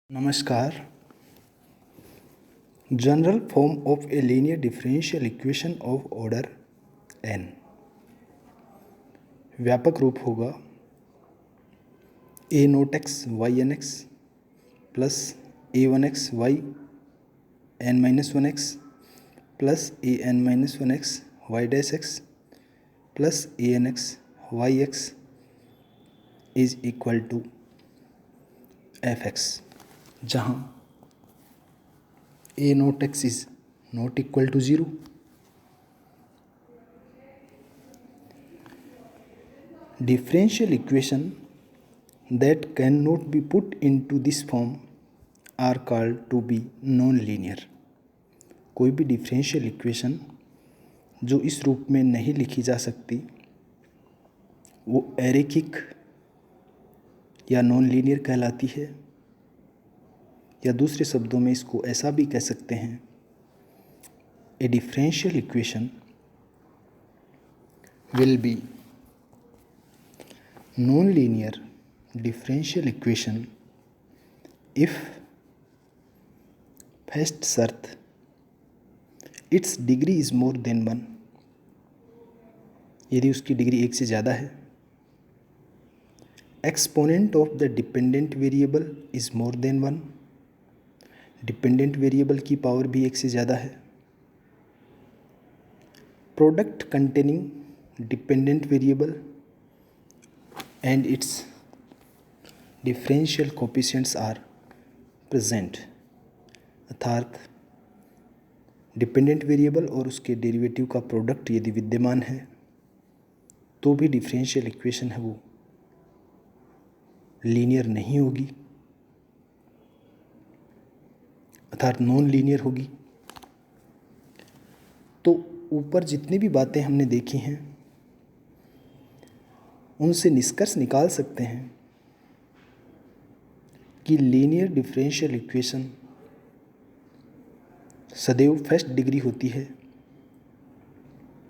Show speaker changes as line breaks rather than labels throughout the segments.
नमस्कार। General form of a linear differential equation of order n व्यापक रूप होगा a naught x y n x plus a one x y n minus one x plus a n minus one x y dash x plus a n x y x is equal to f x, जहाँ a naught x is not equal to zero. Differential equation that cannot be put into this form are called to be non-linear। कोई भी differential equation जो इस रूप में नहीं लिखी जा सकती वो एरेखिक या नॉन लीनियर कहलाती है, या दूसरे शब्दों में इसको ऐसा भी कह सकते हैं, ए differential equation will be non-linear differential equation if first शर्त its degree is more than 1, यदि उसकी डिग्री एक से ज़्यादा है, exponent of the dependent variable is more than 1, dependent variable की पावर भी एक से ज़्यादा है, product containing dependent variable and its differential coefficients are present, अर्थात डिपेंडेंट वेरिएबल और उसके डेरिवेटिव का प्रोडक्ट यदि विद्यमान है तो भी डिफरेंशियल इक्वेशन है वो लीनियर नहीं होगी, अर्थात नॉन लीनियर होगी। तो ऊपर जितनी भी बातें हमने देखी हैं उनसे निष्कर्ष निकाल सकते हैं कि लीनियर डिफरेंशियल इक्वेशन सदैव फर्स्ट डिग्री होती है,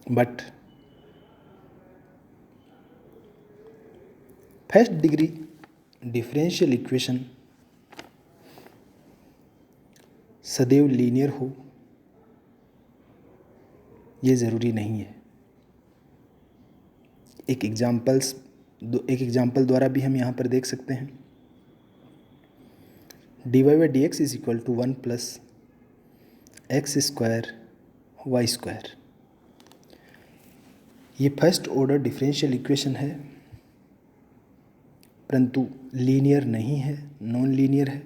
but first degree differential equation सदैव लीनियर हो ये ज़रूरी नहीं है। एक एग्जाम्पल द्वारा भी हम यहाँ पर देख सकते हैं। dy by d x is equal to 1 plus x square y square, ये फर्स्ट ऑर्डर डिफरेंशियल इक्वेशन है, परंतु लीनियर नहीं है, नॉन लीनियर है,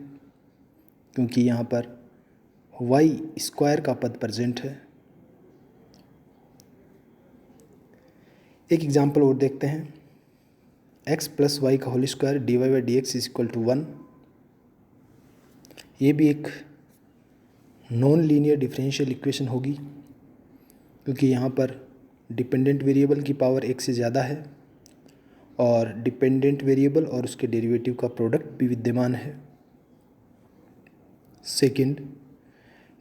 क्योंकि यहाँ पर वाई स्क्वायर का पद प्रेजेंट है। एक एग्जाम्पल और देखते हैं। x प्लस वाई का whole square d y by d x is equal to 1, ये भी एक नॉन लीनियर डिफरेंशियल इक्वेशन होगी, क्योंकि यहाँ पर डिपेंडेंट वेरिएबल की पावर एक से ज़्यादा है और डिपेंडेंट वेरिएबल और उसके डेरिवेटिव का प्रोडक्ट भी विद्यमान है। Second,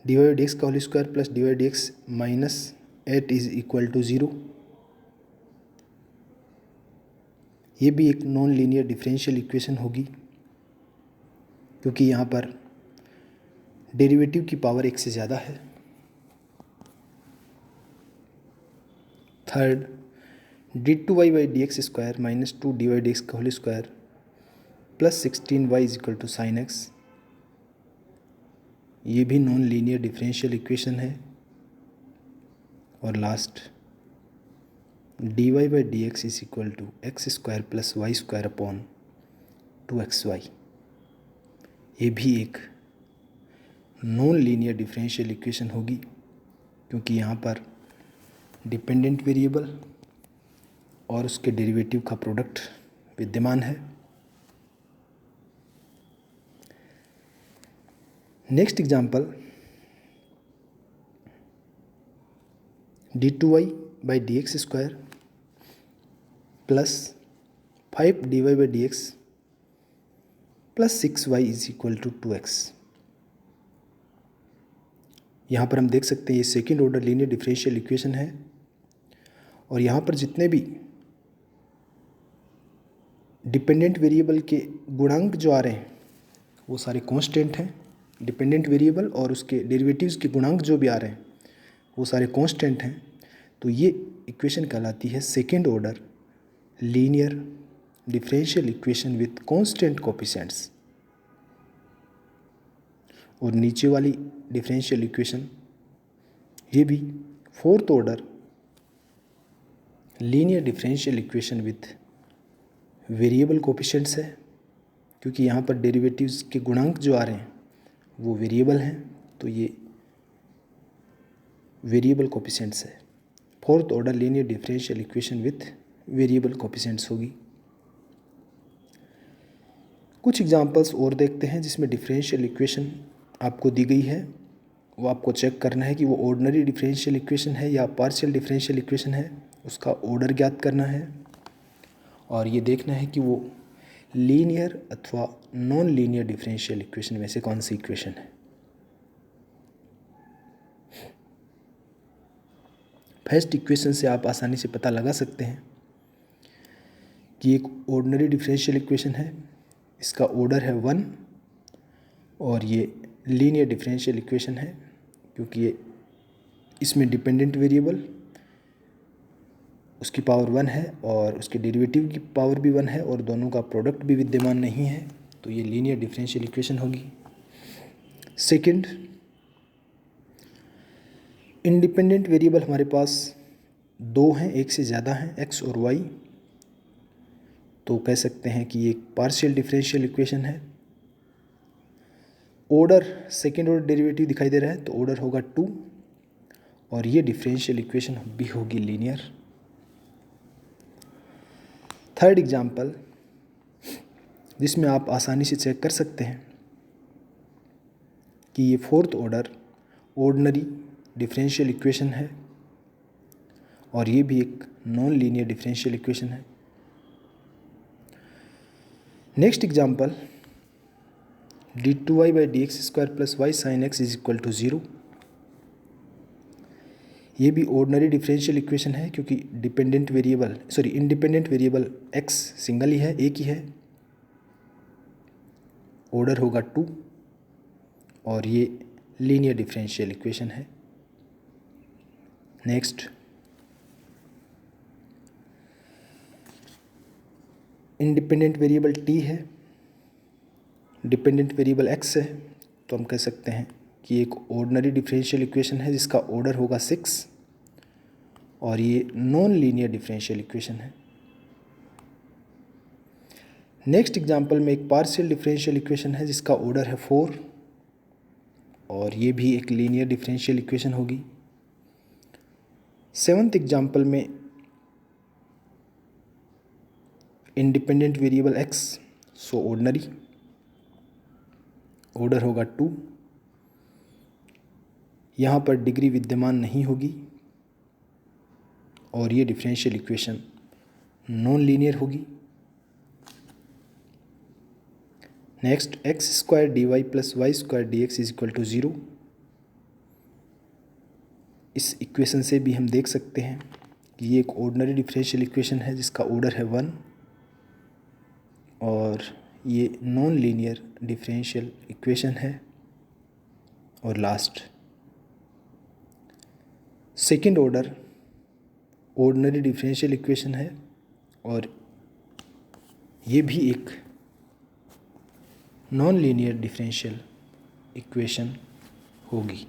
d y by d x का whole square plus d y d x minus 8 is equal to 0, ये भी एक नॉन लीनियर डिफरेंशियल इक्वेशन होगी, क्योंकि यहाँ पर डेरिवेटिव की पावर एक से ज़्यादा है। Third, d two y by d x square minus 2 d y d x का whole square plus 16 y is equal to sine x, ये भी नॉन लीनियर डिफरेंशियल इक्वेशन है। और last, d y by d x is equal to x square plus y square upon 2xy, ये भी एक non linear differential equation होगी, क्योंकि यहाँ पर डिपेंडेंट वेरिएबल और उसके डेरिवेटिव का प्रोडक्ट विद्यमान है। Next example, d two y by d x square plus 5 d y by d x plus 6y is equal to 2x, यहाँ पर हम देख सकते हैं ये second order linear differential equation है, और यहाँ पर जितने भी डिपेंडेंट वेरिएबल के गुणांक जो आ रहे हैं वो सारे कांस्टेंट हैं, डिपेंडेंट वेरिएबल और उसके डेरिवेटिव्स के गुणांक जो भी आ रहे हैं वो सारे कांस्टेंट हैं। तो ये इक्वेशन कहलाती है second order linear differential equation with constant coefficients. और नीचे वाली डिफरेंशियल इक्वेशन ये भी fourth order linear differential equation with variable coefficients है, क्योंकि यहाँ पर डेरिवेटिव्स के गुणांक जो आ रहे हैं वो वेरिएबल हैं, तो ये वेरिएबल कोफिशिएंट्स है। Fourth order linear differential equation with variable coefficients होगी। कुछ एग्जांपल्स और देखते हैं जिसमें डिफरेंशियल इक्वेशन आपको दी गई है, वो आपको चेक करना है कि वो ऑर्डिनरी डिफरेंशियल इक्वेशन है या पार्शियल डिफरेंशियल इक्वेशन है, उसका ऑर्डर ज्ञात करना है और ये देखना है कि वो लीनियर अथवा नॉन लीनियर डिफरेंशियल इक्वेशन में से कौन सी इक्वेशन है। फर्स्ट इक्वेशन से आप आसानी से पता लगा सकते हैं कि एक ऑर्डिनरी डिफरेंशियल इक्वेशन है, इसका ऑर्डर है 1 और ये लीनियर डिफरेंशियल इक्वेशन है क्योंकि ये इसमें डिपेंडेंट वेरिएबल उसकी पावर 1 है और उसके डेरिवेटिव की पावर भी 1 है और दोनों का प्रोडक्ट भी विद्यमान नहीं है, तो ये लीनियर डिफरेंशियल इक्वेशन होगी। सेकंड, इंडिपेंडेंट वेरिएबल हमारे पास 2 हैं, एक से ज़्यादा हैं, x और y, तो कह सकते हैं कि ये एक पार्शियल डिफरेंशियल इक्वेशन है। ऑर्डर सेकेंड ऑर्डर डेरिवेटिव दिखाई दे रहा है तो ऑर्डर होगा 2 और ये डिफरेंशियल इक्वेशन भी होगी लीनियर। थर्ड एग्जाम्पल जिसमें आप आसानी से चेक कर सकते हैं कि ये fourth order ordinary differential equation है और ये भी एक नॉन लीनियर डिफरेंशियल इक्वेशन है। Next example d2y/dx² + y sin x = 0। ये भी ऑर्डिनरी डिफरेंशियल इक्वेशन है क्योंकि इंडिपेंडेंट वेरिएबल x सिंगल ही है, एक ही है, ऑर्डर होगा 2 और ये लीनियर डिफरेंशियल इक्वेशन है। नेक्स्ट, इंडिपेंडेंट वेरिएबल t है, डिपेंडेंट वेरिएबल x है, तो हम कह सकते हैं कि एक ऑर्डिनरी डिफरेंशियल इक्वेशन है जिसका ऑर्डर होगा 6 और ये नॉन लीनियर डिफरेंशियल इक्वेशन है। नेक्स्ट एग्जांपल में एक पार्शियल डिफरेंशियल इक्वेशन है जिसका ऑर्डर है 4 और ये भी एक लीनियर डिफरेंशियल इक्वेशन होगी। सेवंथ एग्जांपल में इंडिपेंडेंट वेरिएबल x, सो ऑर्डिनरी, ऑर्डर होगा 2, यहाँ पर डिग्री विद्यमान नहीं होगी और ये डिफरेंशियल इक्वेशन नॉन लीनियर होगी। Next, x² dy + y² dx = 0। इस इक्वेशन से भी हम देख सकते हैं कि ये एक ऑर्डिनरी डिफरेंशियल इक्वेशन है जिसका ऑर्डर है 1 और ये नॉन लीनियर डिफरेंशियल इक्वेशन है। और last, second order ordinary differential equation है और ये भी एक नॉन लीनियर डिफरेंशियल इक्वेशन होगी।